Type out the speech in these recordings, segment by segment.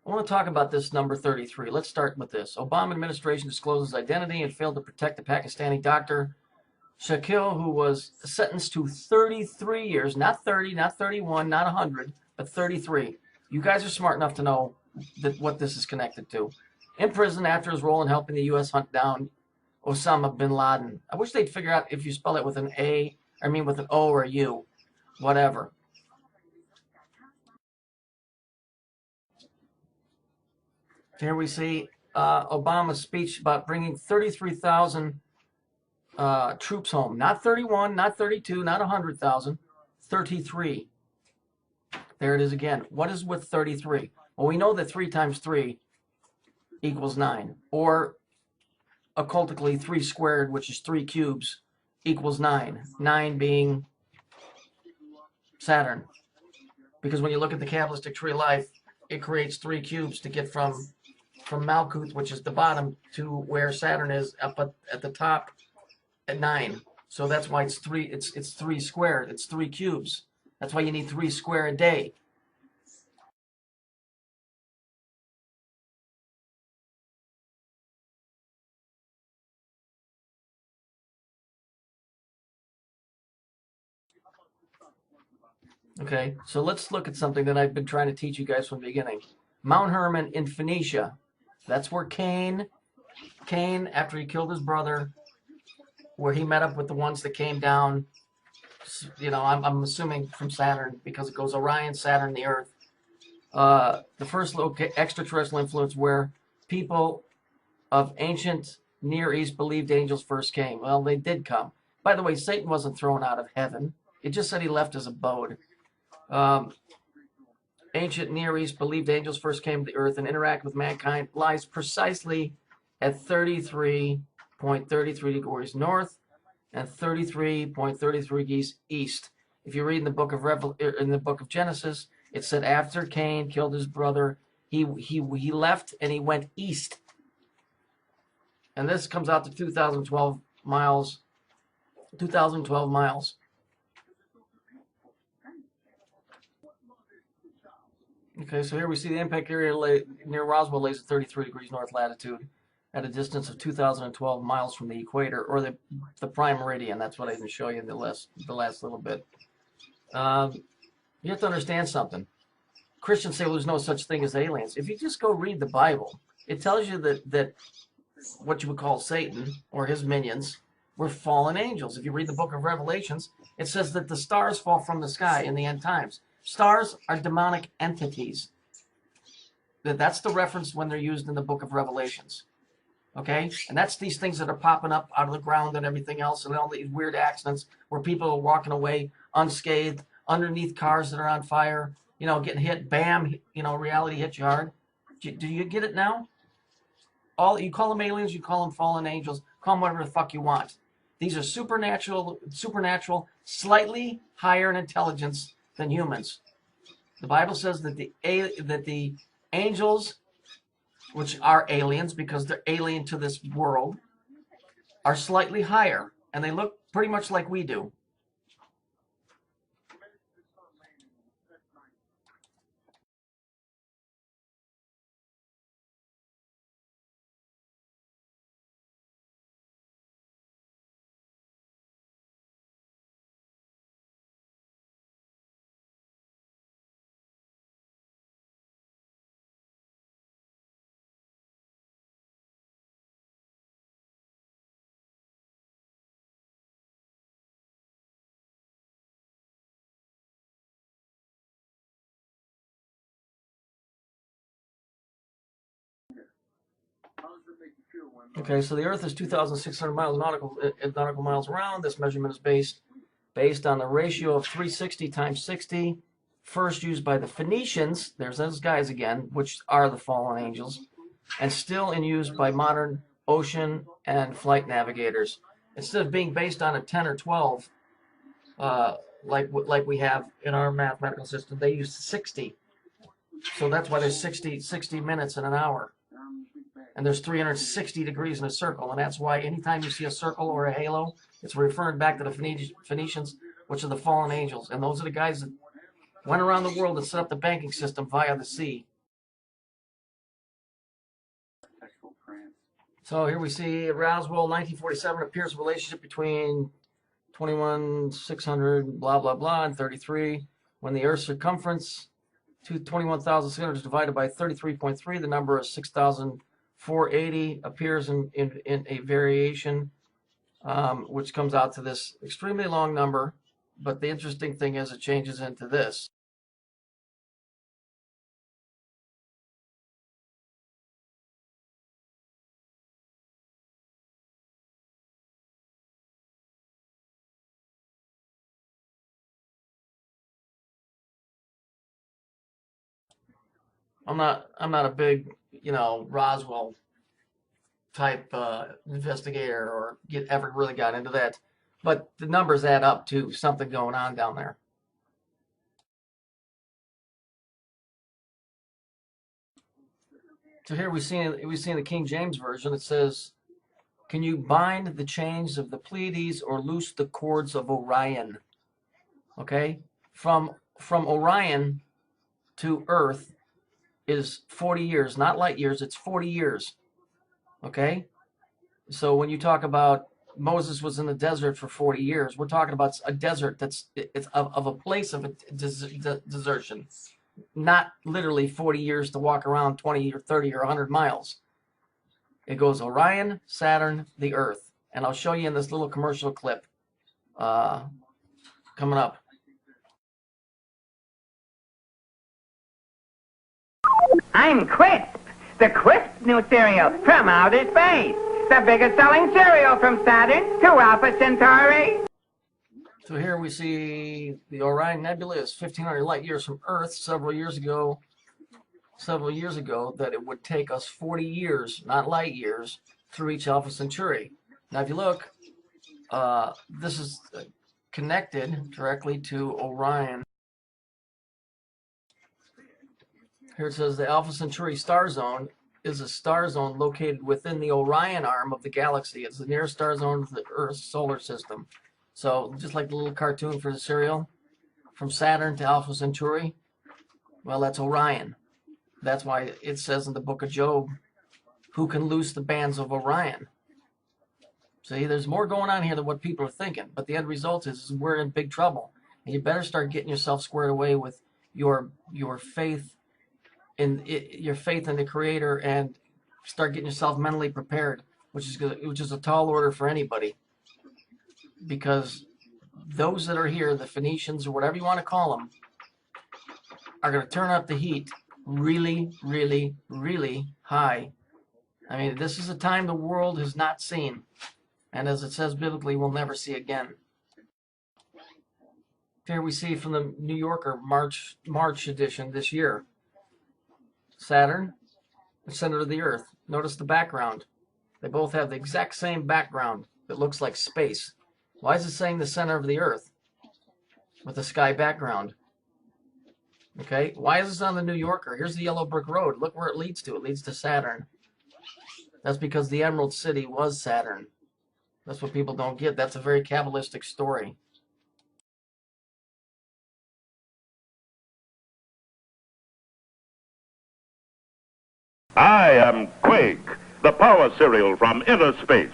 I want to talk about this number 33. Let's start with this. Obama administration discloses identity and failed to protect the Pakistani doctor Shakil, who was sentenced to 33 years, not 30, not 31, not 100, but 33. You guys are smart enough to know what this is connected to. In prison after his role in helping the U.S. hunt down Osama bin Laden. I wish they'd figure out if you spell it with an A, with an O or a U, whatever. Here we see Obama's speech about bringing 33,000 troops home. Not 31, not 32, not 100,000, 33. There it is again. What is with 33? Well, we know that 3 times 3 equals 9. Or occultically 3 squared, which is 3 cubes, equals 9. 9 being Saturn. Because when you look at the Kabbalistic tree of life, it creates 3 cubes to get from Malkuth, which is the bottom, to where Saturn is up at the top at 9. So that's why it's 3. It's 3 squared. It's 3 cubes. That's why you need 3 square a day. Okay, so let's look at something that I've been trying to teach you guys from the beginning. Mount Hermon in Phoenicia. That's where Cain, after he killed his brother, where he met up with the ones that came down, you know, I'm assuming from Saturn, because it goes Orion, Saturn, the Earth. The first extraterrestrial influence where people of ancient Near East believed angels first came. Well, they did come. By the way, Satan wasn't thrown out of heaven. It just said he left his abode. Ancient Near East believed angels first came to the earth and interacted with mankind lies precisely at 33.33 degrees north and 33.33 degrees east. If you read in the book of Genesis, it said after Cain killed his brother, he left and he went east. And this comes out to 2012 miles. 2012 miles. Okay, so here we see the impact area near Roswell lays at 33 degrees north latitude at a distance of 2,012 miles from the equator, or the prime meridian. That's what I didn't show you in the last little bit. You have to understand something. Christians say, well, there's no such thing as aliens. If you just go read the Bible, it tells you that what you would call Satan or his minions were fallen angels. If you read the book of Revelations, it says that the stars fall from the sky in the end times. Stars are demonic entities. That's the reference when they're used in the book of Revelations. Okay? And that's these things that are popping up out of the ground and everything else, and all these weird accidents where people are walking away unscathed underneath cars that are on fire, you know, getting hit, bam, you know, reality hits you hard. Do you get it now? You call them aliens, you call them fallen angels, call them whatever the fuck you want. These are supernatural, slightly higher in intelligence than humans. The Bible says that the angels, which are aliens because they're alien to this world, are slightly higher, and they look pretty much like we do. Okay, so the Earth is 2,600 nautical miles around. This measurement is based on the ratio of 360 times 60, first used by the Phoenicians, there's those guys again, which are the fallen angels, and still in use by modern ocean and flight navigators. Instead of being based on a 10 or 12, like we have in our mathematical system, they use 60. So that's why there's 60 minutes in an hour. And there's 360 degrees in a circle, and that's why anytime you see a circle or a halo, it's referring back to the Phoenicians, which are the fallen angels. And those are the guys that went around the world and set up the banking system via the sea. So here we see Roswell, 1947, appears a relationship between 21,600, blah, blah, blah, and 33. When the Earth's circumference to 21,600 is divided by 33.3, the number of 6,480 appears in a variation, which comes out to this extremely long number. But the interesting thing is it changes into this. I'm not a big, Roswell type investigator or ever really got into that, but the numbers add up to something going on down there. So here we see in the King James version, it says, "Can you bind the chains of the Pleiades or loose the cords of Orion?" Okay, from Orion to Earth is 40 years, not light years. It's 40 years. Okay, so when you talk about Moses was in the desert for 40 years, we're talking about a desert it's of a place of desertion, not literally 40 years to walk around 20 or 30 or 100 miles. It goes Orion, Saturn, the Earth, and I'll show you in this little commercial clip coming up. I'm Crisp, the Crisp new cereal from outer space. The biggest selling cereal from Saturn to Alpha Centauri. So here we see the Orion Nebula is 1,500 light years from Earth. Several years ago, that it would take us 40 years, not light years, to reach Alpha Centauri. Now, if you look, this is connected directly to Orion. Here it says the Alpha Centauri star zone is a star zone located within the Orion arm of the galaxy. It's the nearest star zone of the Earth's solar system. So just like the little cartoon for the cereal, from Saturn to Alpha Centauri, well, that's Orion. That's why it says in the book of Job, who can loose the bands of Orion? See, there's more going on here than what people are thinking. But the end result is we're in big trouble. And you better start getting yourself squared away with your faith in the Creator, and start getting yourself mentally prepared, which is a tall order for anybody, because those that are here, the Phoenicians or whatever you want to call them, are going to turn up the heat really, really, really high. I mean, this is a time the world has not seen, and as it says biblically, we'll never see again. Here we see from the New Yorker March edition this year, Saturn, the center of the Earth. Notice the background. They both have the exact same background that looks like space. Why is it saying the center of the Earth with the sky background? Okay, why is this on the New Yorker? Here's the yellow brick road. Look where it leads to. It leads to Saturn. That's because the Emerald City was Saturn. That's what people don't get. That's a very Kabbalistic story. I am Quake, the power cereal from inner space.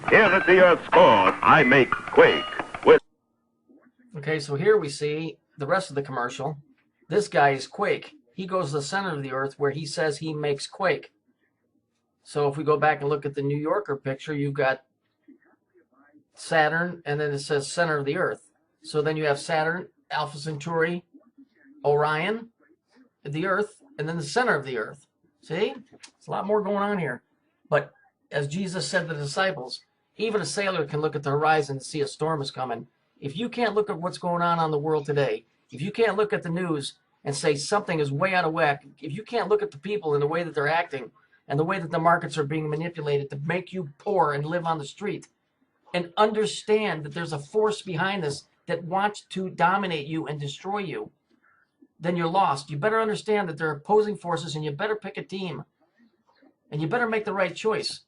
Here at the Earth's core, I make Quake with... Okay, so here we see the rest of the commercial. This guy is Quake. He goes to the center of the Earth where he says he makes Quake. So if we go back and look at the New Yorker picture, you've got Saturn, and then it says center of the Earth. So then you have Saturn, Alpha Centauri, Orion, the Earth, and then the center of the Earth. See? It's a lot more going on here. But as Jesus said to the disciples, even a sailor can look at the horizon and see a storm is coming. If you can't look at what's going on the world today, if you can't look at the news and say something is way out of whack, if you can't look at the people and the way that they're acting and the way that the markets are being manipulated to make you poor and live on the street, and understand that there's a force behind this that wants to dominate you and destroy you, then you're lost. You better understand that there are opposing forces, and you better pick a team. And you better make the right choice.